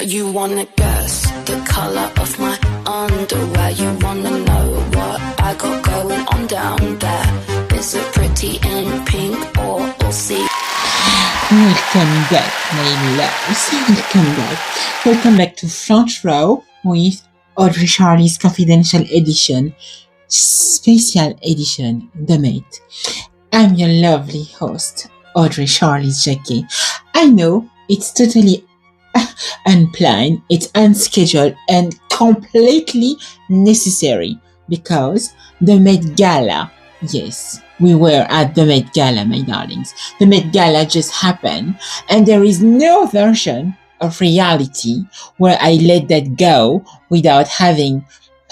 You wanna guess the color of my underwear? You wanna know what I got going on down there? Is it pretty in pink or see? Welcome back, my loves. Welcome back to Front Row with Audrey Charlyes Confidential Edition, Special Edition, The Met. I'm your lovely host, Audrey Charlyes Jacquet. I know it's totally unplanned, it's unscheduled, and completely necessary because the Met Gala, yes, we were at the Met Gala, my darlings. The Met Gala just happened, and there is no version of reality where I let that go without having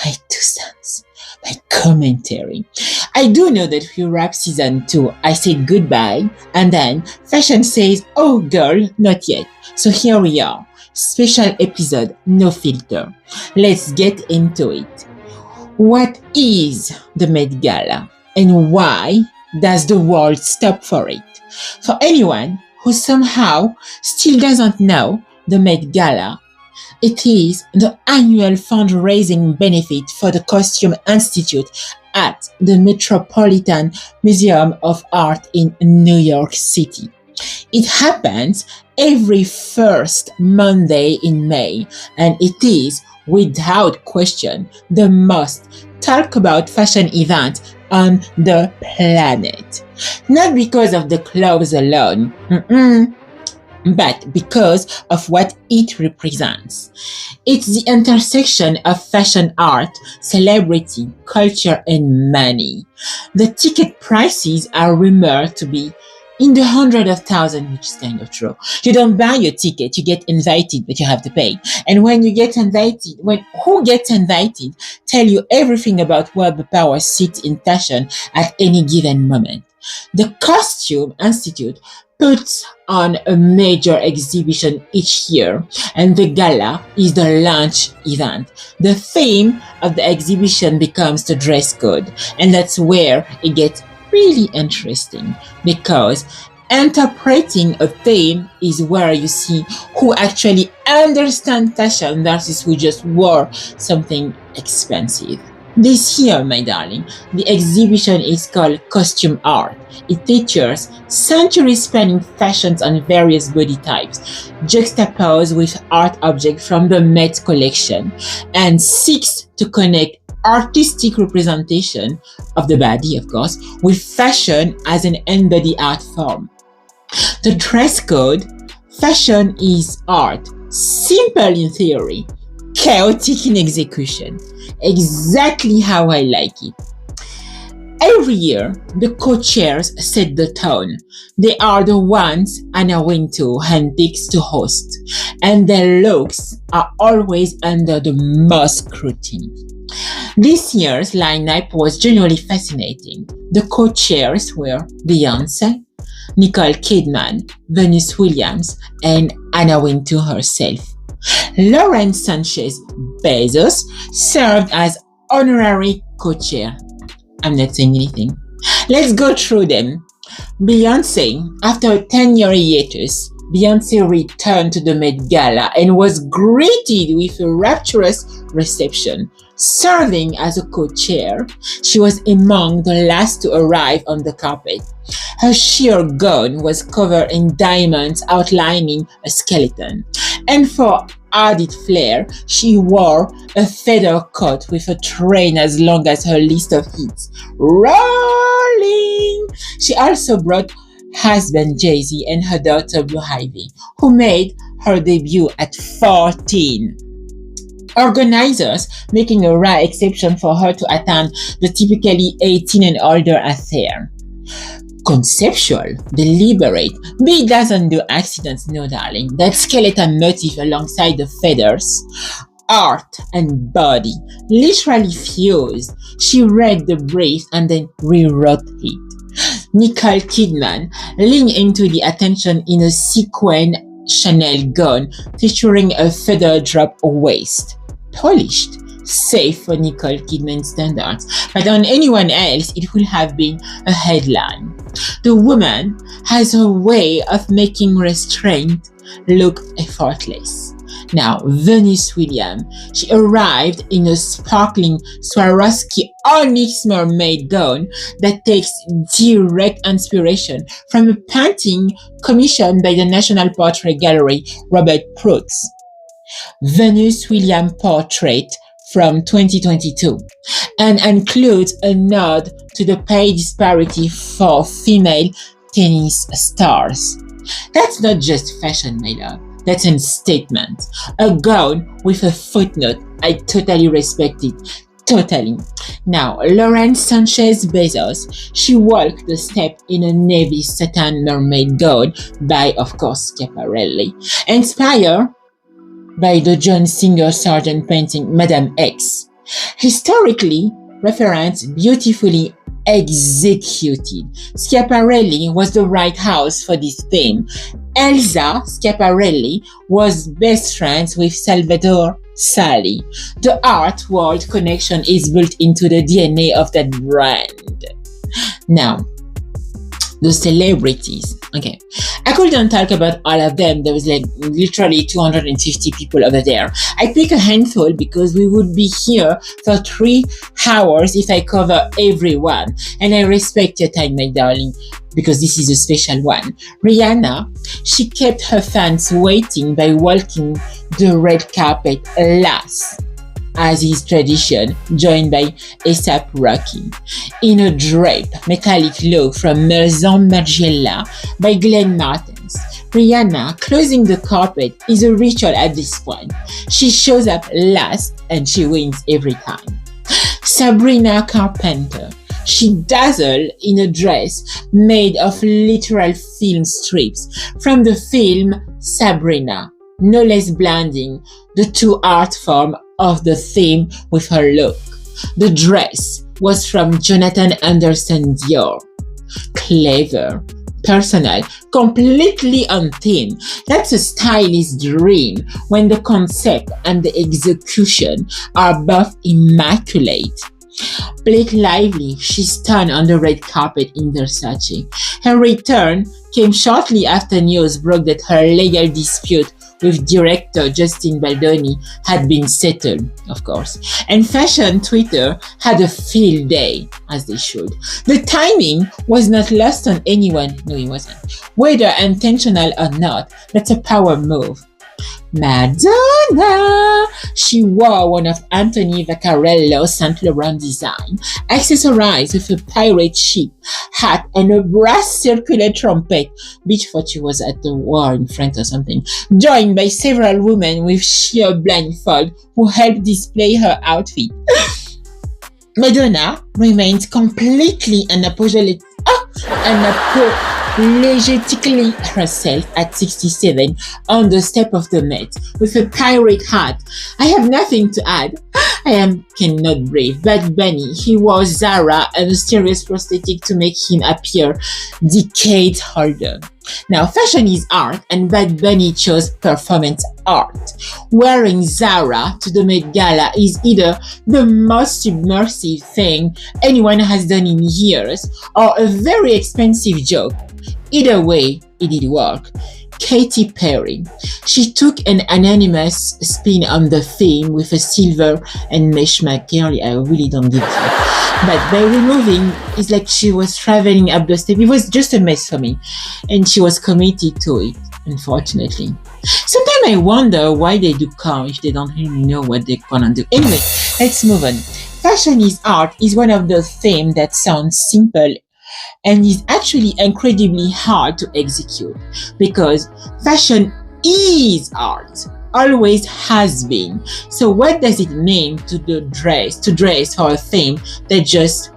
my 2 cents, my commentary. I do know that we wrap season 2. I said goodbye, and then fashion says, oh girl, not yet. So here we are. Special episode, no filter. Let's get into it. What is the Met Gala? And why does the world stop for it? For anyone who somehow still doesn't know the Met Gala, it is the annual fundraising benefit for the Costume Institute at the Metropolitan Museum of Art in New York City. It happens every first Monday in May, and it is, without question, the most talked about fashion event on the planet. Not because of the clothes alone, but because of what it represents. It's the intersection of fashion, art, celebrity, culture, and money. The ticket prices are rumored to be in the hundreds of thousands, which is kind of true. You don't buy your ticket, you get invited, but you have to pay. And when you get invited, who gets invited tell you everything about where the power sits in fashion at any given moment. The Costume Institute puts on a major exhibition each year, and the gala is the launch event. The theme of the exhibition becomes the dress code, and that's where it gets really interesting, because interpreting a theme is where you see who actually understands fashion versus who just wore something expensive. This year, my darling, the exhibition is called Costume Art. It features century-spanning fashions on various body types, juxtaposed with art objects from the Met collection, and seeks to connect artistic representation of the body, of course, with fashion as an embodied art form. The dress code: fashion is art, simple in theory, chaotic in execution. Exactly how I like it. Every year, the co-chairs set the tone. They are the ones Anna Wintour handpicks to host, and their looks are always under the most scrutiny. This year's lineup was genuinely fascinating. The co-chairs were Beyoncé, Nicole Kidman, Venus Williams, and Anna Wintour herself. Lauren Sánchez Bezos served as honorary co-chair. I'm not saying anything. Let's go through them. Beyoncé, after a 10-year hiatus, Beyoncé returned to the Met Gala and was greeted with a rapturous reception. Serving as a co-chair, she was among the last to arrive on the carpet. Her sheer gown was covered in diamonds outlining a skeleton. And for added flair, she wore a feather coat with a train as long as her list of hits. Rolling! She also brought husband Jay-Z and her daughter Blue Ivy, who made her debut at 14. Organizers making a rare exception for her to attend the typically 18 and older affair. Conceptual, deliberate, but it doesn't do accidents, no darling. That skeleton motif alongside the feathers, art and body, literally fused. She read the brief and then rewrote it. Nicole Kidman leaned into the attention in a sequin Chanel gown featuring a feather drop waist. Polished, safe for Nicole Kidman standards, but on anyone else it would have been a headline. The woman has a way of making restraint look effortless. Now, Venus Williams, she arrived in a sparkling Swarovski onyx mermaid gown that takes direct inspiration from a painting commissioned by the National Portrait Gallery, Robert Proutz. Venus Williams portrait from 2022 and includes a nod to the pay disparity for female tennis stars. That's not just fashion, my love. That's a statement. A gown with a footnote. I totally respect it. Totally. Now, Lauren Sánchez Bezos, she walked the step in a navy satin mermaid gown by, of course, Schiaparelli. Inspired by the John Singer Sargent painting Madame X. Historically, reference beautifully executed. Schiaparelli was the right house for this theme. Elsa Schiaparelli was best friends with Salvador Sali. The art world connection is built into the DNA of that brand. Now, the celebrities. Okay. I couldn't talk about all of them. There was like literally 250 people over there. I pick a handful because we would be here for 3 hours if I cover everyone. And I respect your time, my darling, because this is a special one. Rihanna, she kept her fans waiting by walking the red carpet last, as is tradition, joined by A$AP Rocky. In a draped metallic look from Maison Margiela by Glenn Martens, Rihanna closing the carpet is a ritual at this point. She shows up last and she wins every time. Sabrina Carpenter, she dazzled in a dress made of literal film strips from the film Sabrina, no less blending the two art forms of the theme with her look. The dress was from Jonathan Anderson Dior. Clever, personal, completely on theme. That's a stylist's dream when the concept and the execution are both immaculate. Blake Lively, she stunned on the red carpet in Versace. Her return came shortly after news broke that her legal dispute with director Justin Baldoni had been settled, of course. And fashion Twitter had a field day, as they should. The timing was not lost on anyone. No, it wasn't. Whether intentional or not, that's a power move. Madonna, she wore one of Anthony Vaccarello's Saint Laurent design, accessorized with a pirate ship hat and a brass circular trumpet. Bitch thought she was at the war in France or something. Joined by several women with sheer blindfold who helped display her outfit. Madonna remains completely unapologetically herself at 67 on the step of the Met with a pirate hat. I have nothing to add. Cannot breathe. Bad Bunny, he wore Zara and a serious prosthetic to make him appear decades older. Now, fashion is art, and Bad Bunny chose performance art. Wearing Zara to the Met Gala is either the most submersive thing anyone has done in years, or a very expensive joke. Either way, it did work. Katy Perry, she took an anonymous spin on the theme with a silver and mesh material. I really don't give a fuck. But by removing, it's like she was traveling up the step. It was just a mess for me. And she was committed to it, unfortunately. Sometimes I wonder why they do come if they don't really know what they're gonna do. Anyway, let's move on. Fashion is art is one of the themes that sounds simple and is actually incredibly hard to execute, because fashion is art, always has been. So what does it mean to dress for a theme that just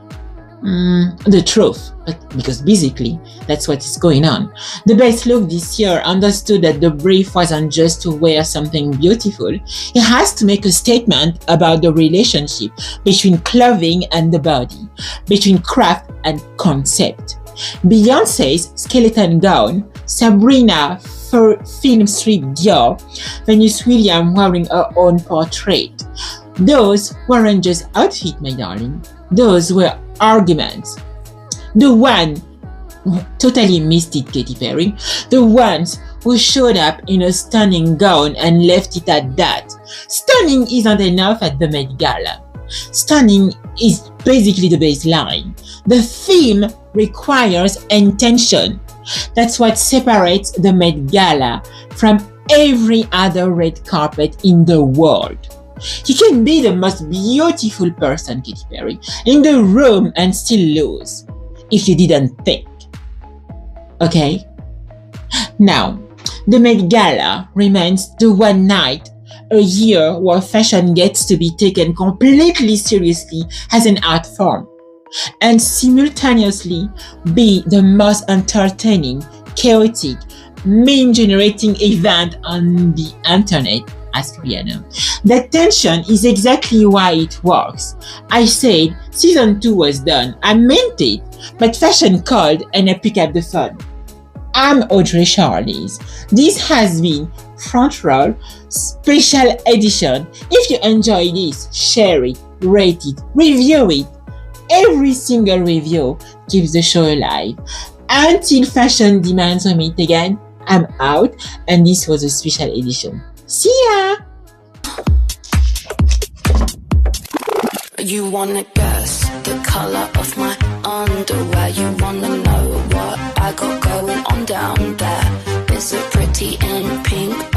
the truth? Because basically that's what is going on. The best look this year understood that the brief wasn't just to wear something beautiful. It has to make a statement about the relationship between clothing and the body, between craft and concept. Beyonce's skeleton gown, Sabrina film strip Dior, Venus Williams wearing her own portrait. Those weren't just outfits, my darling. Those were arguments. The one who totally missed it, Katy Perry. The ones who showed up in a stunning gown and left it at that. Stunning isn't enough at the Met Gala. Stunning is basically the baseline. The theme requires intention. That's what separates the Met Gala from every other red carpet in the world. You can be the most beautiful person, Katy Perry, in the room and still lose if you didn't think. Okay? Now, the Met Gala remains the one night a year where fashion gets to be taken completely seriously as an art form and simultaneously be the most entertaining, chaotic, meme-generating event on the internet, asked Rihanna. That tension is exactly why it works. I said season 2 was done. I meant it, but fashion called and I pick up the phone. I'm Audrey Charlyes. This has been Front Row Special Edition. If you enjoy this, share it, rate it, review it. Every single review keeps the show alive. Until fashion demands we meet again, I'm out, and this was a special edition. See ya! You wanna guess the color of my underwear? You wanna know what I got going on down there? Is it pretty in pink